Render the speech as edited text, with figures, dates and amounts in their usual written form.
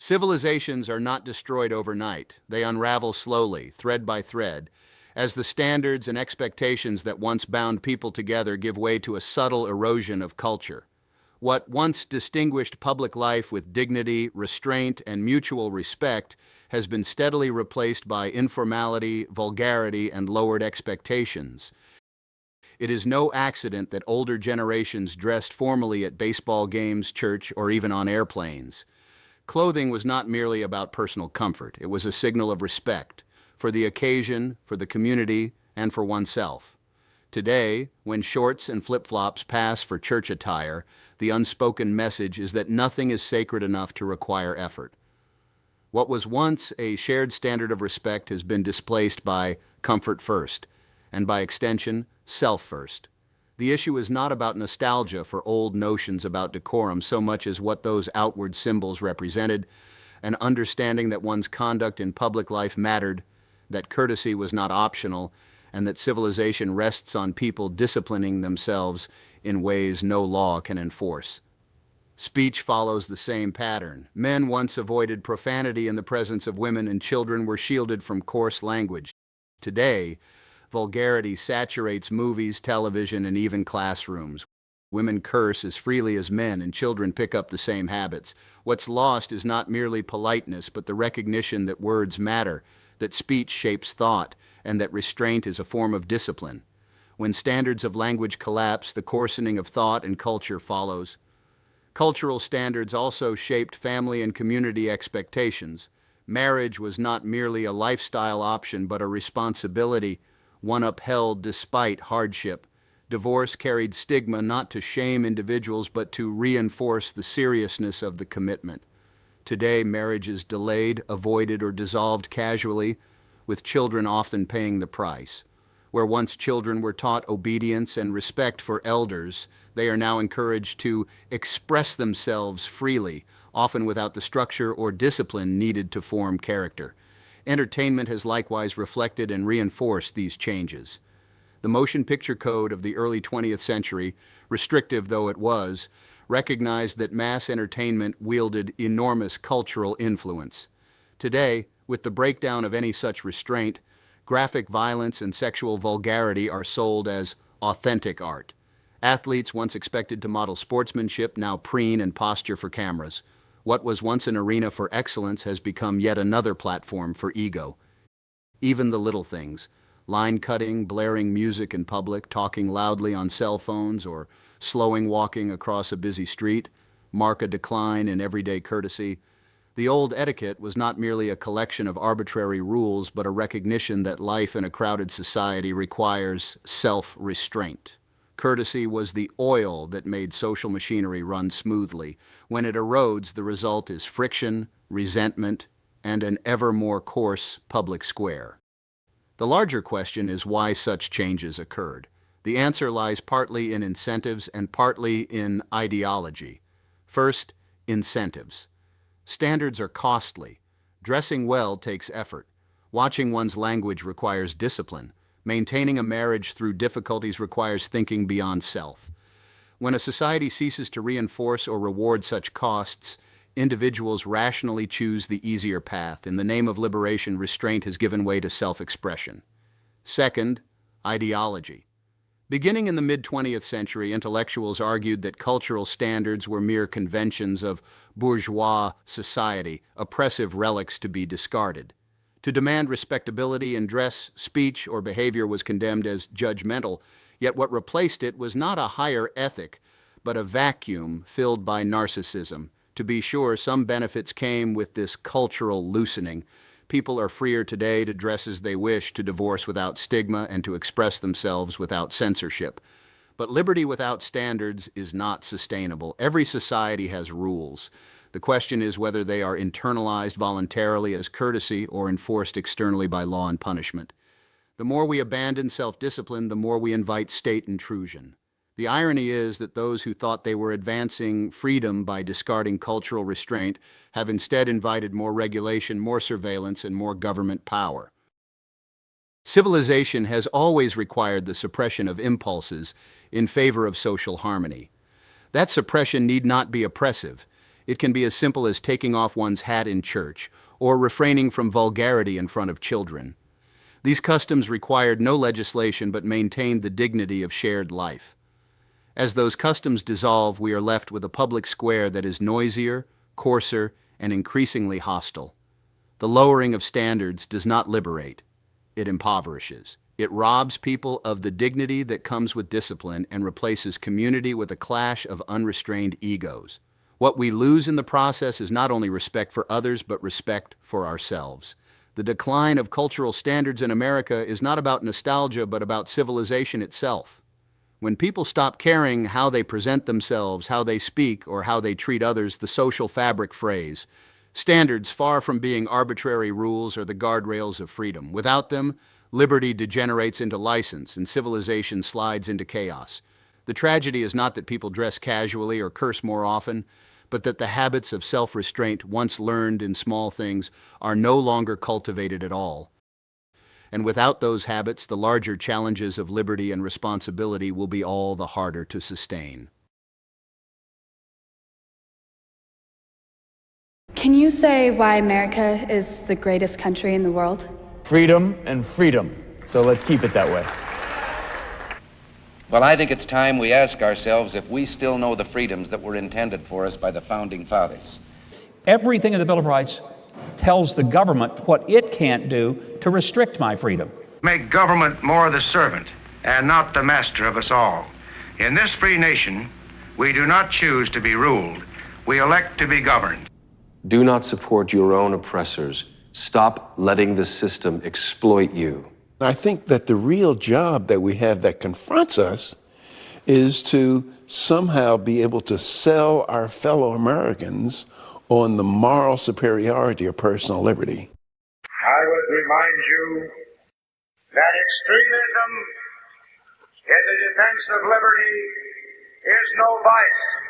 Civilizations are not destroyed overnight. They unravel slowly, thread by thread, as the standards and expectations that once bound people together give way to a subtle erosion of culture. What once distinguished public life with dignity, restraint, and mutual respect has been steadily replaced by informality, vulgarity, and lowered expectations. It is no accident that older generations dressed formally at baseball games, church, or even on airplanes. Clothing was not merely about personal comfort. It was a signal of respect for the occasion, for the community, and for oneself. Today, when shorts and flip-flops pass for church attire, the unspoken message is that nothing is sacred enough to require effort. What was once a shared standard of respect has been displaced by comfort first, and by extension, self first. The issue is not about nostalgia for old notions about decorum so much as what those outward symbols represented, an understanding that one's conduct in public life mattered, that courtesy was not optional, and that civilization rests on people disciplining themselves in ways no law can enforce. Speech follows the same pattern. Men once avoided profanity in the presence of women, and children were shielded from coarse language. Today, vulgarity saturates movies, television, and even classrooms. Women curse as freely as men, and children pick up the same habits. What's lost is not merely politeness, but the recognition that words matter, that speech shapes thought, and that restraint is a form of discipline. When standards of language collapse, the coarsening of thought and culture follows. Cultural standards also shaped family and community expectations. Marriage was not merely a lifestyle option, but a responsibility, one upheld despite hardship. Divorce carried stigma not to shame individuals, but to reinforce the seriousness of the commitment. Today, marriage is delayed, avoided, or dissolved casually, with children often paying the price. Where once children were taught obedience and respect for elders, they are now encouraged to express themselves freely, often without the structure or discipline needed to form character. Entertainment has likewise reflected and reinforced these changes. The motion picture code of the early 20th century, restrictive though it was, recognized that mass entertainment wielded enormous cultural influence. Today, with the breakdown of any such restraint, graphic violence and sexual vulgarity are sold as authentic art. Athletes once expected to model sportsmanship now preen and posture for cameras. What was once an arena for excellence has become yet another platform for ego. Even the little things, line cutting, blaring music in public, talking loudly on cell phones, or slowing walking across a busy street, mark a decline in everyday courtesy. The old etiquette was not merely a collection of arbitrary rules, but a recognition that life in a crowded society requires self-restraint. Courtesy was the oil that made social machinery run smoothly. When it erodes, the result is friction, resentment, and an ever more coarse public square. The larger question is why such changes occurred. The answer lies partly in incentives and partly in ideology. First, incentives. Standards are costly. Dressing well takes effort. Watching one's language requires discipline. Maintaining a marriage through difficulties requires thinking beyond self. When a society ceases to reinforce or reward such costs, individuals rationally choose the easier path. In the name of liberation, restraint has given way to self-expression. Second, ideology. Beginning in the mid-20th century, intellectuals argued that cultural standards were mere conventions of bourgeois society, oppressive relics to be discarded. To demand respectability in dress, speech, or behavior was condemned as judgmental, yet what replaced it was not a higher ethic, but a vacuum filled by narcissism. To be sure, some benefits came with this cultural loosening. People are freer today to dress as they wish, to divorce without stigma, and to express themselves without censorship. But liberty without standards is not sustainable. Every society has rules. The question is whether they are internalized voluntarily as courtesy or enforced externally by law and punishment. The more we abandon self-discipline, the more we invite state intrusion. The irony is that those who thought they were advancing freedom by discarding cultural restraint have instead invited more regulation, more surveillance, and more government power. Civilization has always required the suppression of impulses in favor of social harmony. That suppression need not be oppressive. It can be as simple as taking off one's hat in church or refraining from vulgarity in front of children. These customs required no legislation but maintained the dignity of shared life. As those customs dissolve, we are left with a public square that is noisier, coarser, and increasingly hostile. The lowering of standards does not liberate, it impoverishes. It robs people of the dignity that comes with discipline and replaces community with a clash of unrestrained egos. What we lose in the process is not only respect for others, but respect for ourselves. The decline of cultural standards in America is not about nostalgia, but about civilization itself. When people stop caring how they present themselves, how they speak, or how they treat others, the social fabric frays. Standards, far from being arbitrary rules, are the guardrails of freedom. Without them, liberty degenerates into license and civilization slides into chaos. The tragedy is not that people dress casually or curse more often, but that the habits of self-restraint once learned in small things are no longer cultivated at all. And without those habits, the larger challenges of liberty and responsibility will be all the harder to sustain. Can you say why America is the greatest country in the world? Freedom and freedom. So let's keep it that way. Well, I think it's time we ask ourselves if we still know the freedoms that were intended for us by the Founding Fathers. Everything in the Bill of Rights tells the government what it can't do to restrict my freedom. Make government more the servant and not the master of us all. In this free nation, we do not choose to be ruled. We elect to be governed. Do not support your own oppressors. Stop letting the system exploit you. I think that the real job that we have that confronts us is to somehow be able to sell our fellow Americans on the moral superiority of personal liberty. I would remind you that extremism in the defense of liberty is no vice.